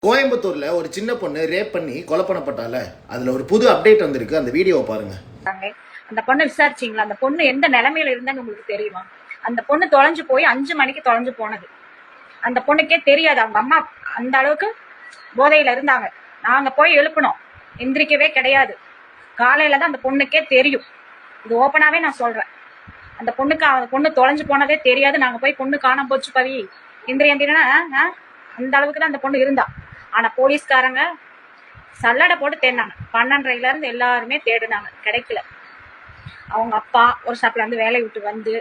கோயம்புத்தூர்ல ஒரு சின்ன பொண்ணு ரேப் பண்ணி கொலை பண்ணப்பட்டால, அதுல ஒரு புது அப்டேட் வந்திருக்கு. அந்த வீடியோவை பாருங்க. அந்த பொண்ணு விசாரிச்சீங்களா? அந்த பொண்ணு எந்த நிலைமையில இருந்தான்னு உங்களுக்கு தெரியுமா? அந்த பொண்ணு தொலைஞ்சு போய் 5 மணிக்கு தொலைஞ்சு போனது. அந்த பொண்ணுக்கே தெரியாது. அவங்க அம்மா அந்த அளவுக்கு போதையில இருந்தாங்க. நாங்க போய் எழுப்பணும், எந்திரிக்கவே கிடையாது. காலையில தான் அந்த பொண்ணுக்கே தெரியும். இது ஓப்பனாவே நான் சொல்றேன். அந்த பொண்ணு தொலைஞ்சு போனதே தெரியாது. நாங்க போய் பொண்ணு காணாம போச்சு பவி எந்திரினா அந்த அளவுக்கு தான் அந்த பொண்ணு இருந்தா. ஆனா போலீஸ்காரங்க சல்லடை போட்டு தேடினாங்க. 12:30 இருந்து எல்லாருமே தேடினாங்க, கிடைக்கல. அவங்க அப்பா ஒரு ஷாப்ல இருந்து வேலையை விட்டு வந்து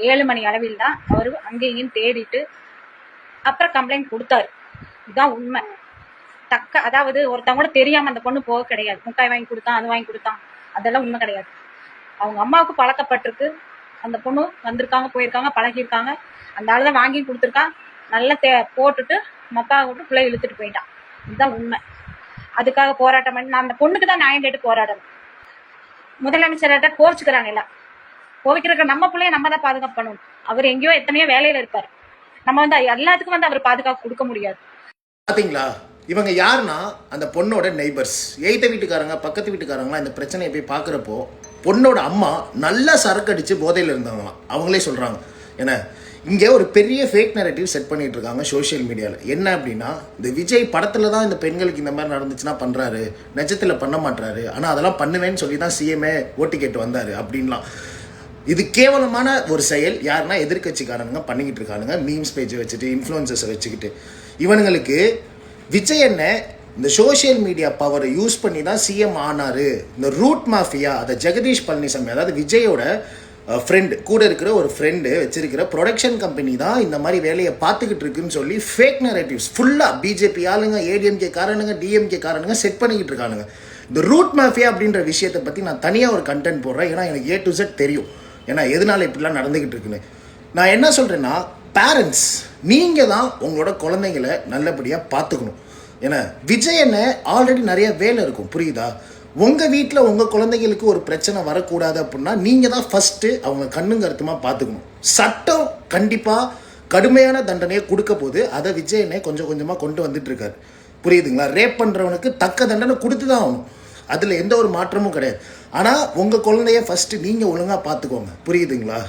7 மணி அளவில் தான் அவரு அங்கேயும் தேடிட்டு அப்புறம் கம்ப்ளைண்ட் கொடுத்தாரு. இதுதான் உண்மை. அதாவது ஒருத்தவங்க கூட தெரியாம அந்த பொண்ணு போக கிடையாது. முட்டாய் வாங்கி கொடுத்தான், அது வாங்கி கொடுத்தான், அதெல்லாம் உண்மை கிடையாது. அவங்க அம்மாவுக்கு பழக்கப்பட்டிருக்கு. அந்த பொண்ணு வந்திருக்காங்க, போயிருக்காங்க, பழகிருக்காங்க. அந்த ஆள் தான் வாங்கி கொடுத்துருக்கான். நல்லா போட்டுட்டு மொக்காவை விட்டு பிள்ளை இழுத்துட்டு போயிட்டான். இதுதான் உண்மை. அதுக்காக போராட்டம் பண்ணி நான் அந்த பொண்ணுக்கு தான் நியாயம் கேட்டு போராடணும். முதலமைச்சர்கிட்ட கோரிச்சுக்கிறாங்க எல்லாம். கோவிக்கிறக்க நம்ம பிள்ளைய நம்ம தான் பாதுகாப்பு பண்ணணும். அவர் எங்கேயோ எத்தனையோ வேலையில இருப்பாரு. நம்ம வந்து எல்லாத்துக்கும் வந்து அவர் பாதுகாப்பு கொடுக்க முடியாது. பாத்தீங்களா, இவங்க யாருன்னா அந்த பொண்ணோட நெய்பர்ஸ், எய்த்த வீட்டுக்காரங்க, பக்கத்து வீட்டுக்காரங்களாம் இந்த பிரச்சனையை போய் பார்க்குறப்போ பொண்ணோட அம்மா நல்லா சரக்கு அடிச்சு போதையில் இருந்தாங்களாம். அவங்களே சொல்றாங்க. ஏன்னா இங்கே ஒரு பெரிய ஃபேக் நரேட்டிவ் செட் பண்ணிட்டு இருக்காங்க சோஷியல் மீடியாவில். என்ன அப்படின்னா, இந்த விஜய் படத்தில் தான் இந்த பெண்களுக்கு இந்த மாதிரி நடந்துச்சுன்னா பண்ணுறாரு, நிஜத்தில் பண்ண மாட்டாரு, ஆனால் அதெல்லாம் பண்ணுவேன்னு சொல்லி தான் சிஎம்ஏ ஓட்டு கேட்டு வந்தார் அப்படின்லாம். இது கேவலமான ஒரு செயல். யாருன்னா எதிர்கட்சிக்காரனுங்க பண்ணிக்கிட்டு இருக்கானுங்க, மீம்ஸ் பேஜை வச்சுட்டு, இன்ஃப்ளூயன்சர்ஸை வச்சுக்கிட்டு. இவனுங்களுக்கு விஜய் என்ன இந்த சோஷியல் மீடியா பவரை யூஸ் பண்ணி தான் சிஎம் ஆனாரு. இந்த ரூட் மாஃபியா, அதை ஜெகதீஷ் பழனிசாமி, அதாவது விஜயோட ஃப்ரெண்டு, கூட இருக்கிற ஒரு ஃப்ரெண்டு வச்சிருக்கிற ப்ரொடக்ஷன் கம்பெனி தான் இந்த மாதிரி வேலையை பார்த்துக்கிட்டு இருக்குன்னு சொல்லி ஃபேக் நரேட்டிவ்ஸ் ஃபுல்லாக பிஜேபி ஆளுங்க, ஏடிஎம்கே காரனுங்க, டிஎம்கே காரனுங்க செட் பண்ணிக்கிட்டு இருக்கானுங்க. இந்த ரூட் மாஃபியா அப்படின்ற விஷயத்தை பற்றி நான் தனியாக ஒரு கண்டென்ட் போடுறேன். ஏன்னா எனக்கு A to Z தெரியும். ஏன்னா எதனால இப்படிலாம் நடந்துக்கிட்டு இருக்குன்னு. நான் என்ன சொல்கிறேன்னா, பேரண்ட்ஸ் நீங்கள் தான் உங்களோட குழந்தைங்களை நல்லபடியாக பார்த்துக்கணும். ஏன்னா விஜய் என்ன ஆல்ரெடி நிறைய வேலை இருக்கும், புரியுதா? உங்கள் வீட்டில் உங்கள் குழந்தைகளுக்கு ஒரு பிரச்சனை வரக்கூடாது அப்படின்னா நீங்கள் தான் ஃபஸ்ட்டு அவங்க கண்ணும் கருத்துமாக பார்த்துக்கணும். சட்டம் கண்டிப்பாக கடுமையான தண்டனையை கொடுக்க போது அதை விஜயனை கொஞ்சம் கொஞ்சமாக கொண்டு வந்துட்டு இருக்காரு, புரியுதுங்களா? ரேப் பண்ணுறவனுக்கு தக்க தண்டனை கொடுத்து தான் ஆகணும், அதில் எந்த ஒரு மாற்றமும் கிடையாது. ஆனால் உங்கள் குழந்தைய ஃபஸ்ட்டு நீங்கள் ஒழுங்காக பார்த்துக்கோங்க, புரியுதுங்களா?